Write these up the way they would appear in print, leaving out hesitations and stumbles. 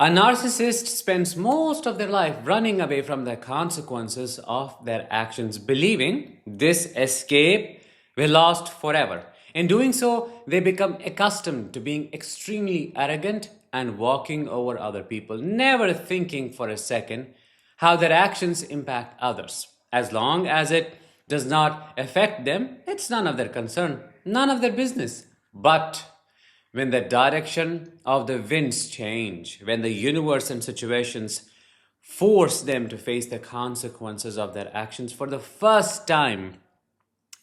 A narcissist spends most of their life running away from the consequences of their actions, believing this escape will last forever. In doing so, they become accustomed to being extremely arrogant and walking over other people, never thinking for a second how their actions impact others. As long as it does not affect them, it's none of their concern, none of their business. But when the direction of the winds change, when the universe and situations force them to face the consequences of their actions for the first time,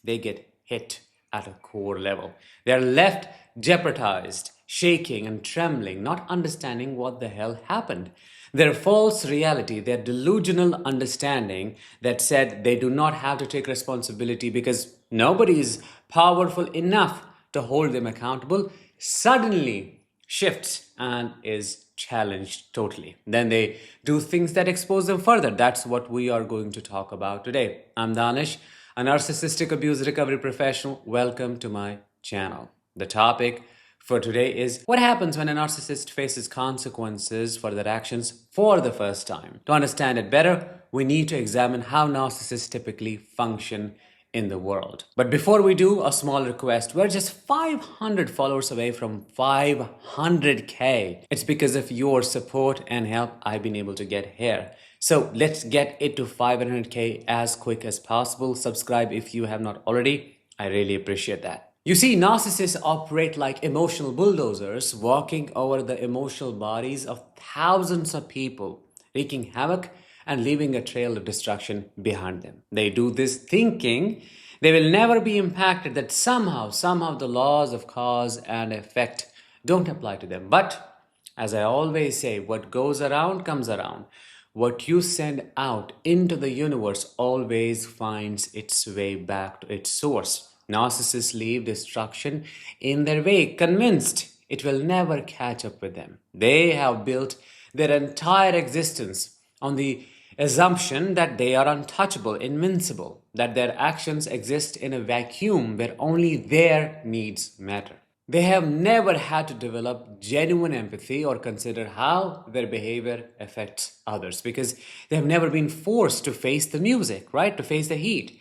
they get hit at a core level. They are left jeopardized, shaking and trembling, not understanding what the hell happened. Their false reality, their delusional understanding that said they do not have to take responsibility because nobody is powerful enough to hold them accountable, suddenly shifts and is challenged totally. Then they do things that expose them further. That's what we are going to talk about today. I'm Danish, a narcissistic abuse recovery professional. Welcome to my channel. The topic for today is what happens when a narcissist faces consequences for their actions for the first time. To understand it better, we need to examine how narcissists typically function in the world. But before we do, a small request. We're just 500 followers away from 500k. It's because of your support and help I've been able to get here. So let's get it to 500k as quick as possible. Subscribe if you have not already. I really appreciate that. You see, narcissists operate like emotional bulldozers, walking over the emotional bodies of thousands of people, wreaking havoc and leaving a trail of destruction behind them. They do this thinking they will never be impacted, that somehow the laws of cause and effect don't apply to them. But as I always say, what goes around comes around. What you send out into the universe always finds its way back to its source. Narcissists leave destruction in their wake, convinced it will never catch up with them. They have built their entire existence on the assumption that they are untouchable, invincible, that their actions exist in a vacuum where only their needs matter. They have never had to develop genuine empathy or consider how their behavior affects others because they have never been forced to face the music, right? To face the heat.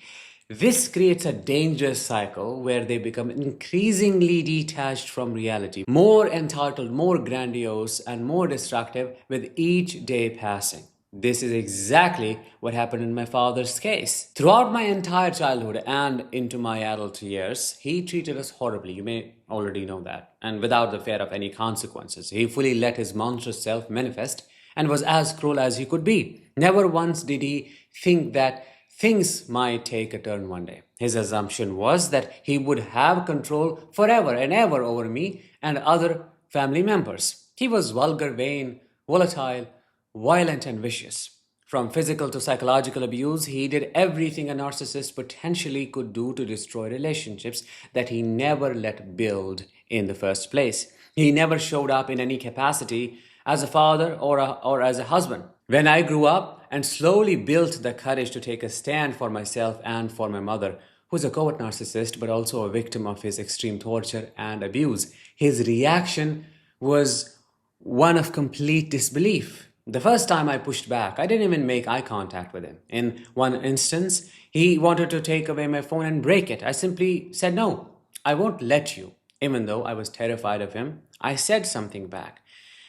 This creates a dangerous cycle where they become increasingly detached from reality, more entitled, more grandiose, and more destructive with each day passing. This is exactly what happened in my father's case. Throughout my entire childhood and into my adult years, he treated us horribly. You may already know that. And without the fear of any consequences. He fully let his monstrous self manifest and was as cruel as he could be. Never once did he think that things might take a turn one day. His assumption was that he would have control forever and ever over me and other family members. He was vulgar, vain, volatile, violent and vicious. From physical to psychological abuse, he did everything a narcissist potentially could do to destroy relationships that he never let build in the first place. He never showed up in any capacity as a father or as a husband. When I grew up and slowly built the courage to take a stand for myself and for my mother, who's a covert narcissist but also a victim of his extreme torture and abuse, his reaction was one of complete disbelief. The first time I pushed back, I didn't even make eye contact with him. In one instance, he wanted to take away my phone and break it. I simply said, "No, I won't let you." Even though I was terrified of him, I said something back.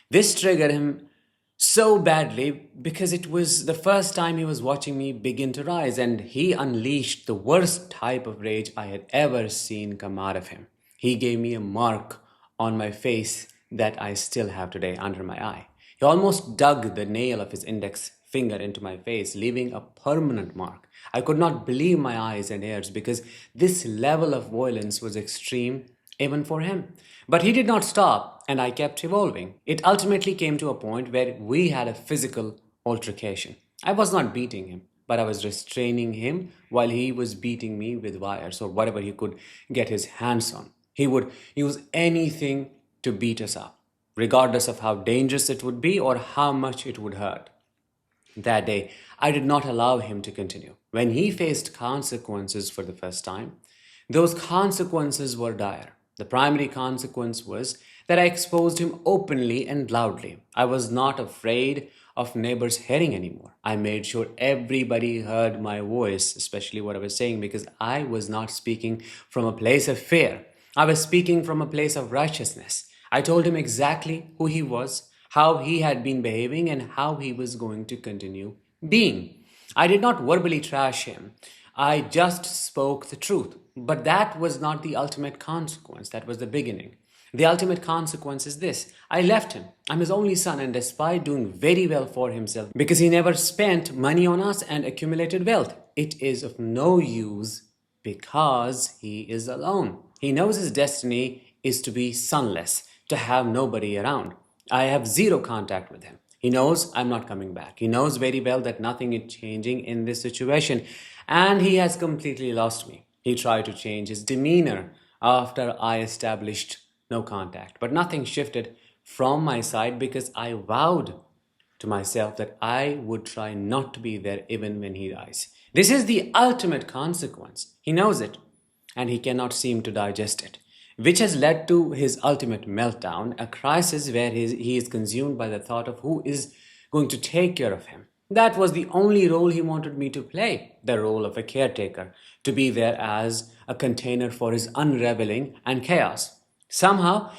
This triggered him so badly because it was the first time he was watching me begin to rise, and he unleashed the worst type of rage I had ever seen come out of him. He gave me a mark on my face that I still have today under my eye. He almost dug the nail of his index finger into my face, leaving a permanent mark. I could not believe my eyes and ears because this level of violence was extreme even for him. But he did not stop, and I kept evolving. It ultimately came to a point where we had a physical altercation. I was not beating him, but I was restraining him while he was beating me with wires or whatever he could get his hands on. He would use anything to beat us up, regardless of how dangerous it would be or how much it would hurt. That day, I did not allow him to continue. When he faced consequences for the first time, those consequences were dire. The primary consequence was that I exposed him openly and loudly. I was not afraid of neighbors hearing anymore. I made sure everybody heard my voice, especially what I was saying, because I was not speaking from a place of fear. I was speaking from a place of righteousness. I told him exactly who he was, how he had been behaving, and how he was going to continue being. I did not verbally trash him. I just spoke the truth. But that was not the ultimate consequence. That was the beginning. The ultimate consequence is this: I left him. I'm his only son, and despite doing very well for himself, because he never spent money on us and accumulated wealth, it is of no use because he is alone. He knows his destiny is to be sonless, to have nobody around. I have zero contact with him. He knows I'm not coming back. He knows very well that nothing is changing in this situation, and he has completely lost me. He tried to change his demeanor after I established no contact, but nothing shifted from my side because I vowed to myself that I would try not to be there even when he dies. This is the ultimate consequence. He knows it, and he cannot seem to digest it, which has led to his ultimate meltdown, a crisis where he is consumed by the thought of who is going to take care of him. That was the only role he wanted me to play, the role of a caretaker, to be there as a container for his unraveling and chaos. Somehow,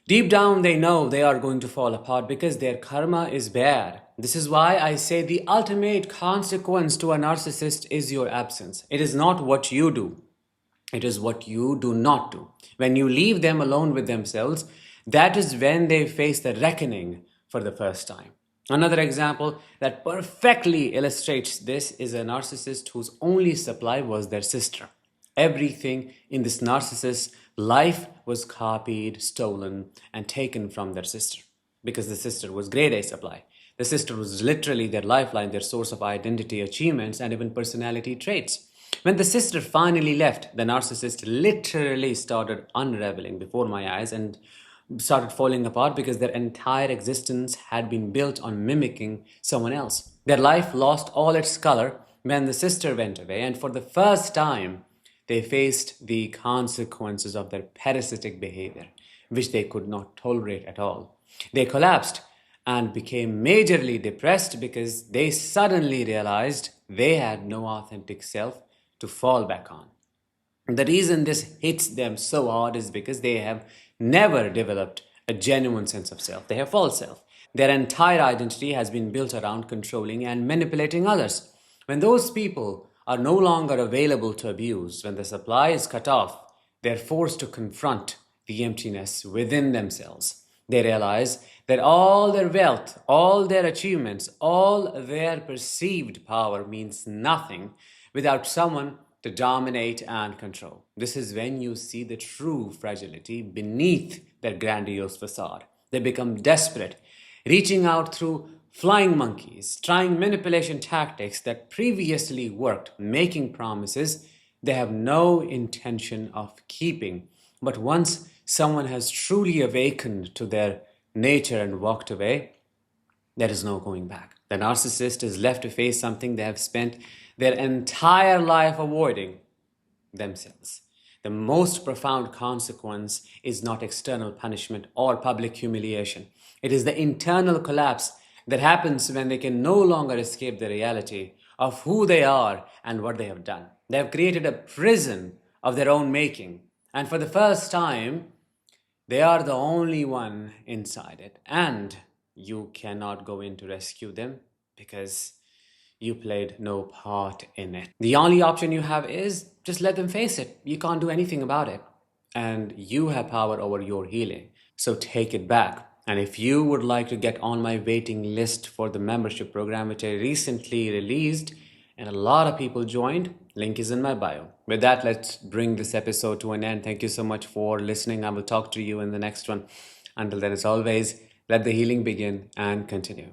deep down, they know they are going to fall apart because their karma is bad. This is why I say the ultimate consequence to a narcissist is your absence. It is not what you do, it is what you do not do. When you leave them alone with themselves, that is when they face the reckoning for the first time. Another example that perfectly illustrates this is a narcissist whose only supply was their sister. Everything in this narcissist's life was copied, stolen, and taken from their sister because the sister was grade A supply. The sister was literally their lifeline, their source of identity, achievements, and even personality traits. When the sister finally left, the narcissist literally started unraveling before my eyes and started falling apart because their entire existence had been built on mimicking someone else. Their life lost all its color when the sister went away, and for the first time, they faced the consequences of their parasitic behavior, which they could not tolerate at all. They collapsed and became majorly depressed because they suddenly realized they had no authentic self to fall back on. The reason this hits them so hard is because they have never developed a genuine sense of self. They have false self. Their entire identity has been built around controlling and manipulating others. When those people are no longer available to abuse, when the supply is cut off, they're forced to confront the emptiness within themselves. They realize that all their wealth, all their achievements, all their perceived power means nothing without someone to dominate and control. This is when you see the true fragility beneath their grandiose facade. They become desperate, reaching out through flying monkeys, trying manipulation tactics that previously worked, making promises they have no intention of keeping. But once someone has truly awakened to their nature and walked away, there is no going back. The narcissist is left to face something they have spent their entire life avoiding: themselves. The most profound consequence is not external punishment or public humiliation. It is the internal collapse that happens when they can no longer escape the reality of who they are and what they have done. They have created a prison of their own making, and for the first time, they are the only one inside it. And you cannot go in to rescue them because you played no part in it. The only option you have is just let them face it. You can't do anything about it. And you have power over your healing. So take it back. And if you would like to get on my waiting list for the membership program, which I recently released, and a lot of people joined, link is in my bio. With that, let's bring this episode to an end. Thank you so much for listening. I will talk to you in the next one. Until then, as always, let the healing begin and continue.